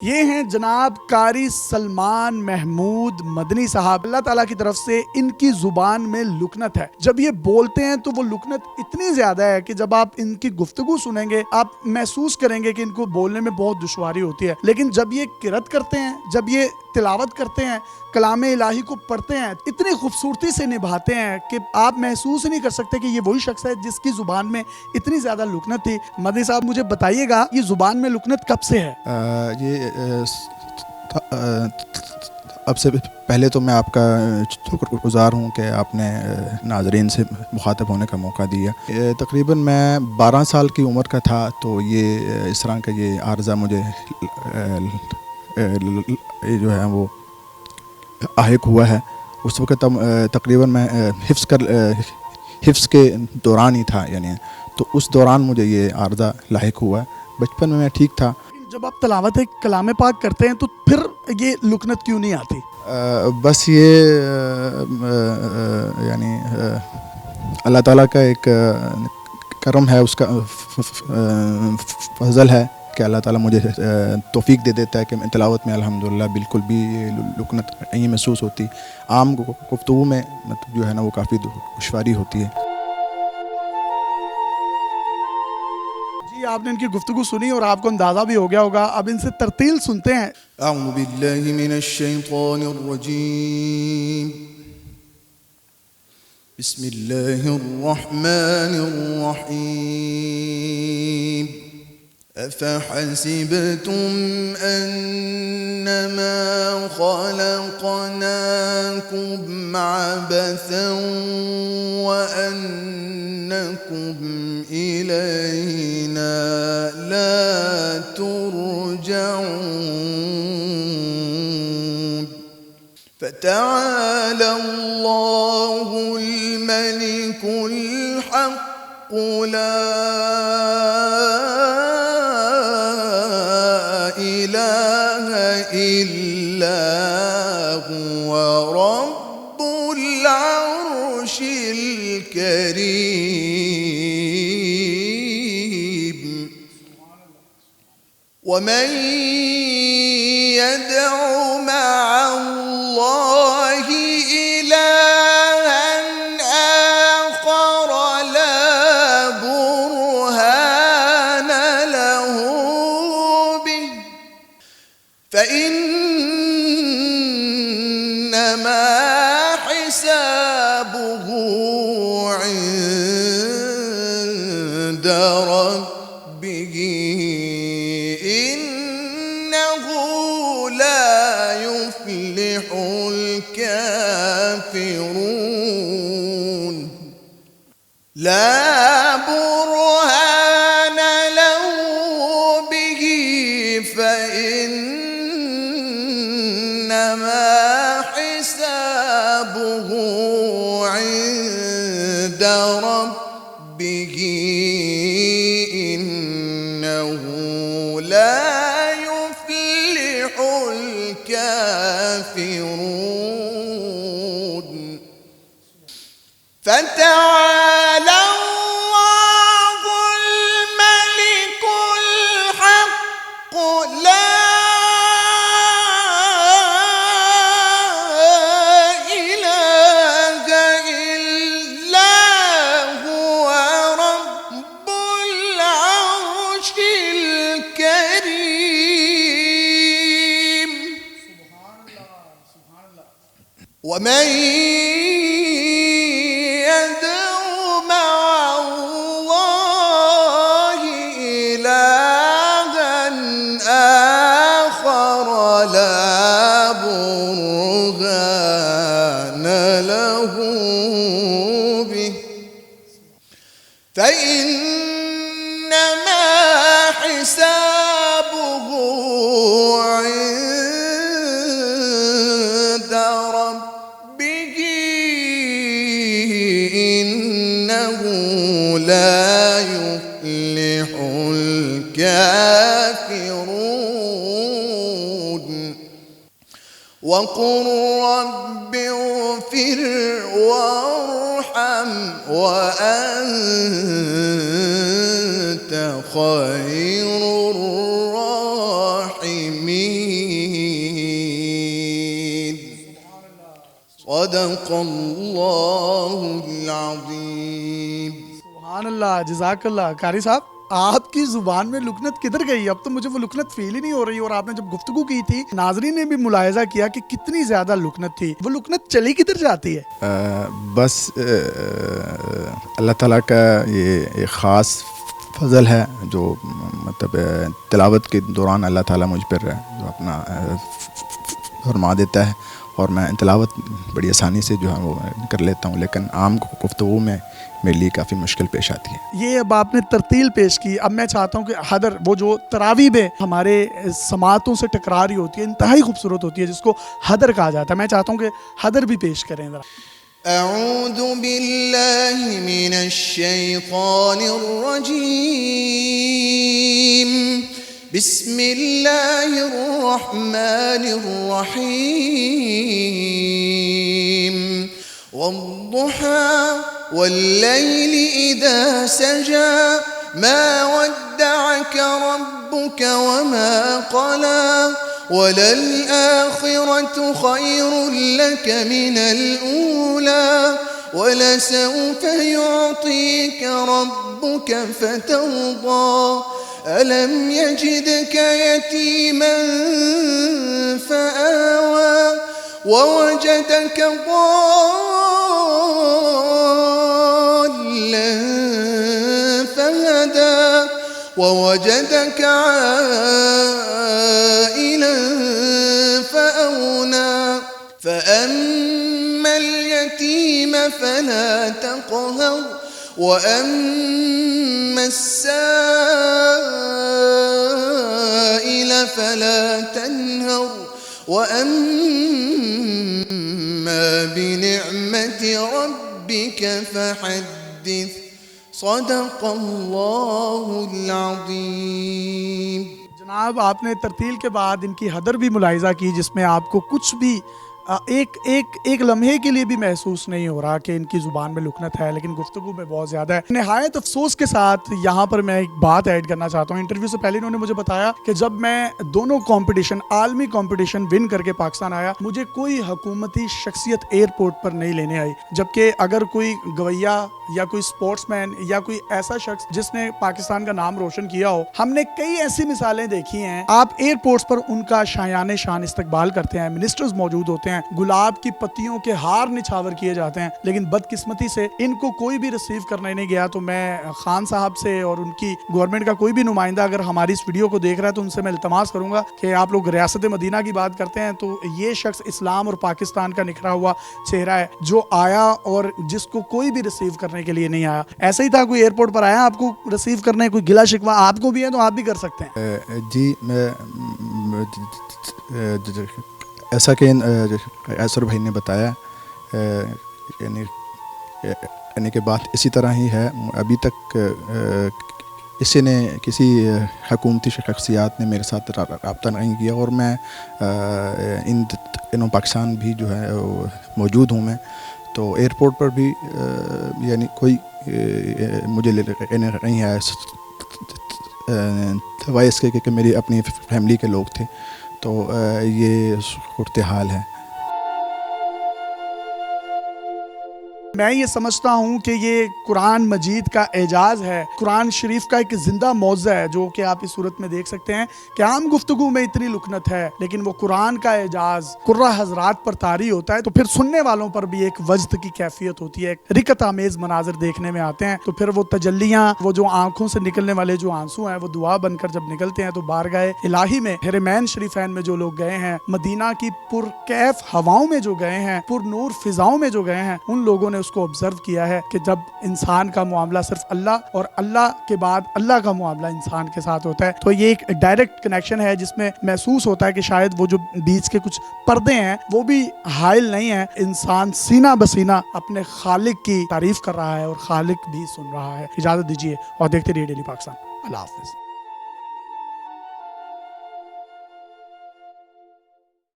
یہ ہیں جناب قاری سلمان محمود مدنی صاحب، اللہ تعالیٰ کی طرف سے ان کی زبان میں لکنت ہے۔ جب یہ بولتے ہیں تو وہ لکنت اتنی زیادہ ہے کہ جب آپ ان کی گفتگو سنیں گے آپ محسوس کریں گے کہ ان کو بولنے میں بہت دشواری ہوتی ہے، لیکن جب یہ قرت کرتے ہیں، جب یہ تلاوت کرتے ہیں، کلام الہی کو پڑھتے ہیں، اتنی خوبصورتی سے نبھاتے ہیں کہ آپ محسوس نہیں کر سکتے کہ یہ وہی شخص ہے جس کی زبان میں اتنی زیادہ لکنت تھی۔ مدنی صاحب مجھے بتائیے گا یہ زبان میں لکنت کب سے ہے؟ اب سے پہلے تو میں آپ کا شکر گزار ہوں کہ آپ نے ناظرین سے مخاطب ہونے کا موقع دیا۔ تقریباً میں 12 سال کی عمر کا تھا تو یہ اس طرح کا یہ عارضہ مجھے جو ہے وہ لاحق ہوا ہے۔ اس وقت تقریباً میں حفظ کے دوران ہی تھا، یعنی تو اس دوران مجھے یہ عارضہ لاحق ہوا ہے۔ بچپن میں ٹھیک تھا۔ جب آپ تلاوت کلام پاک کرتے ہیں تو پھر یہ لکنت کیوں نہیں آتی؟ بس یہ یعنی اللہ تعالیٰ کا ایک کرم ہے، اس کا فضل ہے کہ اللہ تعالیٰ مجھے توفیق دے دیتا ہے کہ میں تلاوت میں الحمدللہ بالکل بھی لکنت نہیں محسوس ہوتی۔ عام گفتگو میں مطلب جو ہے نا وہ کافی دشواری ہوتی ہے۔ جی آپ نے ان کی گفتگو سنی اور آپ کو اندازہ بھی ہو گیا ہوگا، اب ان سے ترتیل سنتے ہیں۔ اعوذ باللہ من الشیطان الرجیم، بسم اللہ الرحمن الرحیم، افحسبتم انما خلقناکم عبثا وانکم الینا لا ترجعون، فتعالى الله الملك الحق لا إله إلا هو رب العرش الكريم، ومن يدع مع الله إلها آخر لا برهان له به فإنما حسابه عند ربه إنه لا يفلح الكافرون، لا برهان له به فإنما حسابه عند ربه إنه لا يفلح الكافرون، فتعالى الله الملك الحق لا إله إلا هو رب العرش الكريم، ومن يدع مع الله إلها آخر لا برهان له به فإنما حسابه عند ربه إنه لا يفلح الكافرون، وقل رب اغفر وارحم وأنت خير الراحمين. صدق اللہ العظیم. سبحان اللہ، جزاک اللہ. قاری صاحب آپ کی زبان میں لکنت کدھر گئی؟ اب تو مجھے وہ لکنت فیل ہی نہیں ہو رہی. اور آپ نے جب گفتگو کی تھی ناظرین نے بھی ملاحظہ کیا کہ کتنی زیادہ لکنت تھی. وہ لکنت چلی کدھر جاتی ہے؟ بس اللہ تعالیٰ کا یہ ایک خاص فضل ہے جو مطلب تلاوت کے دوران اللہ تعالیٰ مجھ پر جو اپنا فرما دیتا ہے، اور میں تلاوت بڑی آسانی سے جو ہے وہ کر لیتا ہوں، لیکن عام گفتگو میں میرے لیے کافی مشکل پیش آتی ہے. یہ اب آپ نے ترتیل پیش کی. اب میں چاہتا ہوں کہ حدر، وہ جو تراویح میں ہمارے سماعتوں سے ٹکراری ہوتی ہے، انتہائی خوبصورت ہوتی ہے، جس کو حدر کہا جاتا ہے، میں چاہتا ہوں کہ حدر بھی پیش کریں ذرا. اعوذ باللہ من الشیطان الرجیم. بسم اللہ الرحمن الرحیم. والضحى والليل إذا سجى ما ودعك ربك وما قلى وللآخرة خير لك من الأولى ولسوف يعطيك ربك فترضى ألم يجدك يتيما فآوى ووجدك ضالا فهدى ووجدك عائلا فأغنى فأما اليتيم فلا تقهر وأما السائل فلا تنهر وأما بنعمة ربك فحدث. صدق اللہ العظیم. جناب آپ نے ترتیل کے بعد ان کی حدر بھی ملاحظہ کی، جس میں آپ کو کچھ بھی ایک لمحے کے لیے بھی محسوس نہیں ہو رہا کہ ان کی زبان میں لکنت ہے، لیکن گفتگو میں بہت زیادہ ہے. نہایت افسوس کے ساتھ یہاں پر میں ایک بات ایڈ کرنا چاہتا ہوں. انٹرویو سے پہلے انہوں نے مجھے بتایا کہ جب میں دونوں کمپٹیشن، عالمی کمپٹیشن ون کر کے پاکستان آیا، مجھے کوئی حکومتی شخصیت ایئرپورٹ پر نہیں لینے آئی، جبکہ اگر کوئی گویا یا کوئی سپورٹس مین یا کوئی ایسا شخص جس نے پاکستان کا نام روشن کیا ہو، ہم نے کئی ایسی مثالیں دیکھی ہیں. آپ ایئرپورٹس پر ان کا شایان شان استقبال کرتے ہیں، منسٹرز موجود ہوتے ہیں، گلاب کی پتیوں کے ہار نچھاور کیے جاتے ہیں، لیکن بدقسمتی سے ان کو کوئی بھی ریسیو کرنے نہیں گیا. تو میں خان صاحب سے اور ان کی گورنمنٹ کا کوئی بھی نمائندہ اگر ہماری اس ویڈیو کو دیکھ رہا ہے تو ان سے میں التماس کروں گا کہ آپ لوگ ریاست مدینہ کی بات کرتے ہیں، تو یہ شخص اسلام اور پاکستان کا نکھرا ہوا چہرہ ہے جو آیا اور جس کو کوئی بھی ریسیو کرنے کے لیے نہیں آیا. ایسا ہی تھا، کوئی ایئرپورٹ پر آیا آپ کو ریسیو کرنے، کوئی گلا شکوہ آپ کو بھی ہے تو آپ بھی کر سکتے ہیں. جی میں ایسا کہ ایسر بھائی نے بتایا، یعنی کہ بات اسی طرح ہی ہے. ابھی تک کسی نے، کسی حکومتی شخصیات نے میرے ساتھ رابطہ نہیں کیا، اور میں ان دنوں پاکستان بھی جو ہے موجود ہوں میں، تو ایئرپورٹ پر بھی یعنی کوئی مجھے نہیں آیا، سوائے اس کے کہ میری اپنی فیملی کے لوگ تھے. تو یہ صورتحال ہے. میں یہ سمجھتا ہوں کہ یہ قرآن مجید کا اعجاز ہے، قرآن شریف کا ایک زندہ معجزہ ہے، جو کہ آپ اس صورت میں دیکھ سکتے ہیں کہ عام گفتگو میں اتنی لکنت ہے، لیکن وہ قرآن کا اعجاز قرہ حضرات پر طاری ہوتا ہے، تو پھر سننے والوں پر بھی ایک وجد کی کیفیت ہوتی ہے، ایک رکت آمیز مناظر دیکھنے میں آتے ہیں. تو پھر وہ تجلیاں، وہ جو آنکھوں سے نکلنے والے جو آنسو ہیں، وہ دعا بن کر جب نکلتے ہیں تو بارگاہ الہی میں، حرمین شریفین میں جو لوگ گئے ہیں، مدینہ کی پرکیف ہواؤں میں جو گئے ہیں، پر نور فضاؤں میں جو گئے ہیں، ان لوگوں نے اس کو آبزرو کیا ہے کہ جب انسان کا معاملہ صرف اللہ اور اللہ کے بعد اللہ کا معاملہ انسان کے ساتھ ہوتا ہے، تو یہ ایک ڈائریکٹ کنیکشن ہے جس میں محسوس ہوتا ہے کہ شاید وہ جو بیچ کے کچھ پردے ہیں وہ بھی حائل نہیں ہیں. انسان سینہ بسینہ اپنے خالق کی تعریف کر رہا ہے اور خالق بھی سن رہا ہے. اجازت دیجیے اور دیکھتے رہیے ڈیلی پاکستان. اللہ حافظ.